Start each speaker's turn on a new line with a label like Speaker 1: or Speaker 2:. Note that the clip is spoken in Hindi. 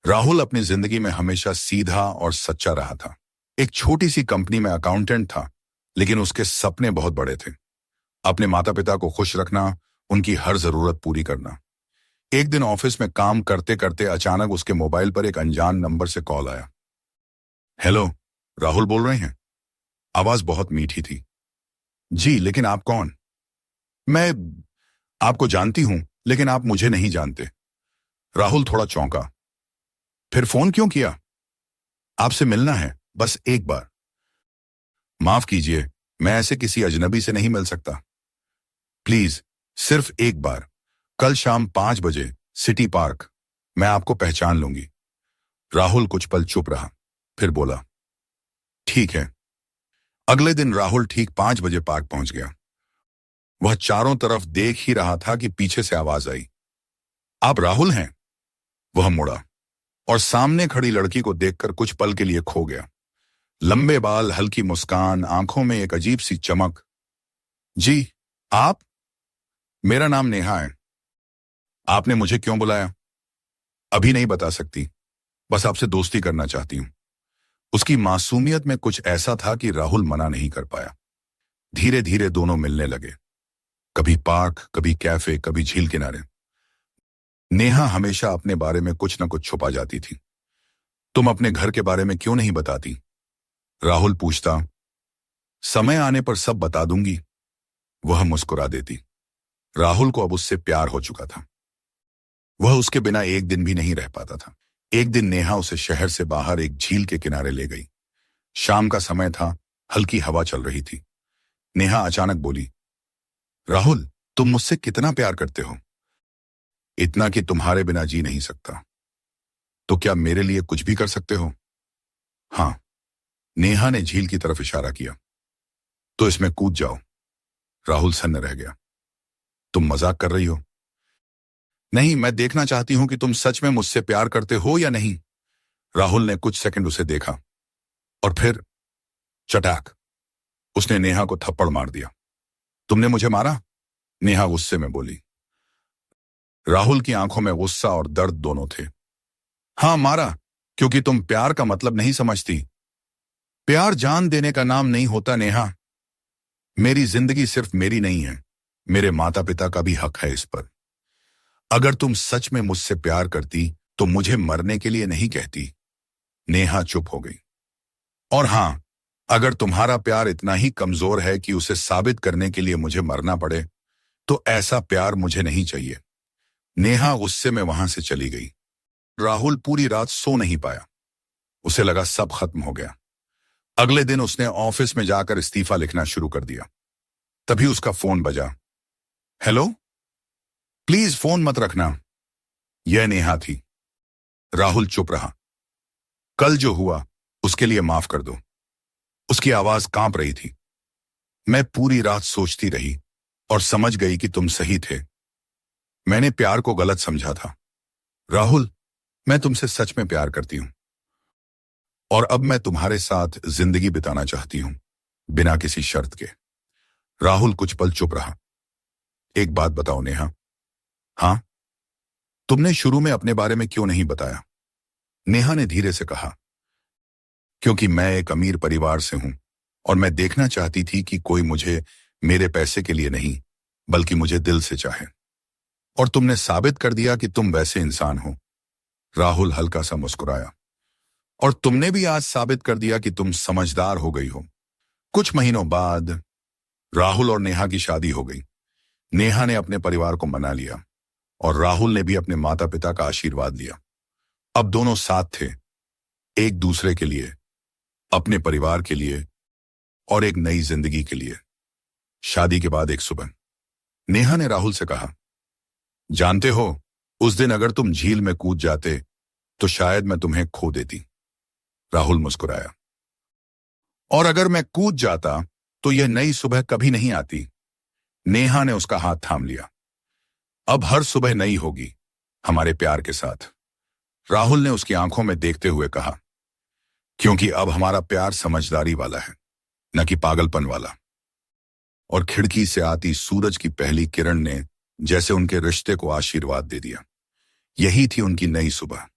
Speaker 1: राहुल अपनी जिंदगी में हमेशा सीधा और सच्चा रहा था। एक छोटी सी कंपनी में अकाउंटेंट था, लेकिन उसके सपने बहुत बड़े थे। अपने माता पिता को खुश रखना, उनकी हर जरूरत पूरी करना। एक दिन ऑफिस में काम करते करते अचानक उसके मोबाइल पर एक अनजान नंबर से कॉल आया। हेलो, राहुल बोल रहे हैं? आवाज बहुत मीठी थी। जी, लेकिन आप कौन? मैं आपको जानती हूं, लेकिन आप मुझे नहीं जानते। राहुल थोड़ा चौंका। फिर फोन क्यों किया? आपसे मिलना है, बस एक बार। माफ कीजिए, मैं ऐसे किसी अजनबी से नहीं मिल सकता। प्लीज, सिर्फ एक बार। कल शाम 5 बजे, सिटी पार्क। मैं आपको पहचान लूंगी। राहुल कुछ पल चुप रहा, फिर बोला, ठीक है। अगले दिन राहुल ठीक 5 बजे पार्क पहुंच गया। वह चारों तरफ देख ही रहा था कि पीछे से आवाज आई, आप राहुल हैं? वह मुड़ा और सामने खड़ी लड़की को देखकर कुछ पल के लिए खो गया। लंबे बाल, हल्की मुस्कान, आंखों में एक अजीब सी चमक। जी, आप? मेरा नाम नेहा है। आपने मुझे क्यों बुलाया? अभी नहीं बता सकती, बस आपसे दोस्ती करना चाहती हूं। उसकी मासूमियत में कुछ ऐसा था कि राहुल मना नहीं कर पाया। धीरे धीरे दोनों मिलने लगे, कभी पार्क, कभी कैफे, कभी झील किनारे। नेहा हमेशा अपने बारे में कुछ न कुछ छुपा जाती थी। तुम अपने घर के बारे में क्यों नहीं बताती? राहुल पूछता। समय आने पर सब बता दूंगी, वह मुस्कुरा देती। राहुल को अब उससे प्यार हो चुका था। वह उसके बिना एक दिन भी नहीं रह पाता था। एक दिन नेहा उसे शहर से बाहर एक झील के किनारे ले गई। शाम का समय था, हल्की हवा चल रही थी। नेहा अचानक बोली, राहुल, तुम मुझसे कितना प्यार करते हो? इतना कि तुम्हारे बिना जी नहीं सकता। तो क्या मेरे लिए कुछ भी कर सकते हो? हाँ। नेहा ने झील की तरफ इशारा किया। तो इसमें कूद जाओ। राहुल सन्न रह गया। तुम मजाक कर रही हो? नहीं, मैं देखना चाहती हूं कि तुम सच में मुझसे प्यार करते हो या नहीं। राहुल ने कुछ सेकंड उसे देखा और फिर चटाक, उसने नेहा को थप्पड़ मार दिया। तुमने मुझे मारा? नेहा गुस्से में बोली। राहुल की आंखों में गुस्सा और दर्द दोनों थे। हाँ, मारा, क्योंकि तुम प्यार का मतलब नहीं समझती। प्यार जान देने का नाम नहीं होता नेहा। मेरी जिंदगी सिर्फ मेरी नहीं है, मेरे माता पिता का भी हक है इस पर। अगर तुम सच में मुझसे प्यार करती तो मुझे मरने के लिए नहीं कहती। नेहा चुप हो गई। और हां, अगर तुम्हारा प्यार इतना ही कमजोर है कि उसे साबित करने के लिए मुझे मरना पड़े, तो ऐसा प्यार मुझे नहीं चाहिए। नेहा गुस्से में वहां से चली गई। राहुल पूरी रात सो नहीं पाया। उसे लगा सब खत्म हो गया। अगले दिन उसने ऑफिस में जाकर इस्तीफा लिखना शुरू कर दिया। तभी उसका फोन बजा। हेलो, प्लीज फोन मत रखना। यह नेहा थी। राहुल चुप रहा। कल जो हुआ उसके लिए माफ कर दो। उसकी आवाज कांप रही थी। मैं पूरी रात सोचती रही और समझ गई कि तुम सही थे। मैंने प्यार को गलत समझा था। राहुल, मैं तुमसे सच में प्यार करती हूं और अब मैं तुम्हारे साथ जिंदगी बिताना चाहती हूं, बिना किसी शर्त के। राहुल कुछ पल चुप रहा। एक बात बताओ नेहा। हाँ? तुमने शुरू में अपने बारे में क्यों नहीं बताया? नेहा ने धीरे से कहा, क्योंकि मैं एक अमीर परिवार से हूं और मैं देखना चाहती थी कि कोई मुझे मेरे पैसे के लिए नहीं, बल्कि मुझे दिल से चाहे। और तुमने साबित कर दिया कि तुम वैसे इंसान हो। राहुल हल्का सा मुस्कुराया। और तुमने भी आज साबित कर दिया कि तुम समझदार हो गई हो। कुछ महीनों बाद राहुल और नेहा की शादी हो गई। नेहा ने अपने परिवार को मना लिया और राहुल ने भी अपने माता पिता का आशीर्वाद लिया। अब दोनों साथ थे, एक दूसरे के लिए, अपने परिवार के लिए और एक नई जिंदगी के लिए। शादी के बाद एक सुबह नेहा ने राहुल से कहा, जानते हो, उस दिन अगर तुम झील में कूद जाते तो शायद मैं तुम्हें खो देती। राहुल मुस्कुराया। और अगर मैं कूद जाता तो यह नई सुबह कभी नहीं आती। नेहा ने उसका हाथ थाम लिया। अब हर सुबह नई होगी, हमारे प्यार के साथ। राहुल ने उसकी आंखों में देखते हुए कहा, क्योंकि अब हमारा प्यार समझदारी वाला है, न कि पागलपन वाला। और खिड़की से आती सूरज की पहली किरण ने जैसे उनके रिश्ते को आशीर्वाद दे दिया। यही थी उनकी नई सुबह।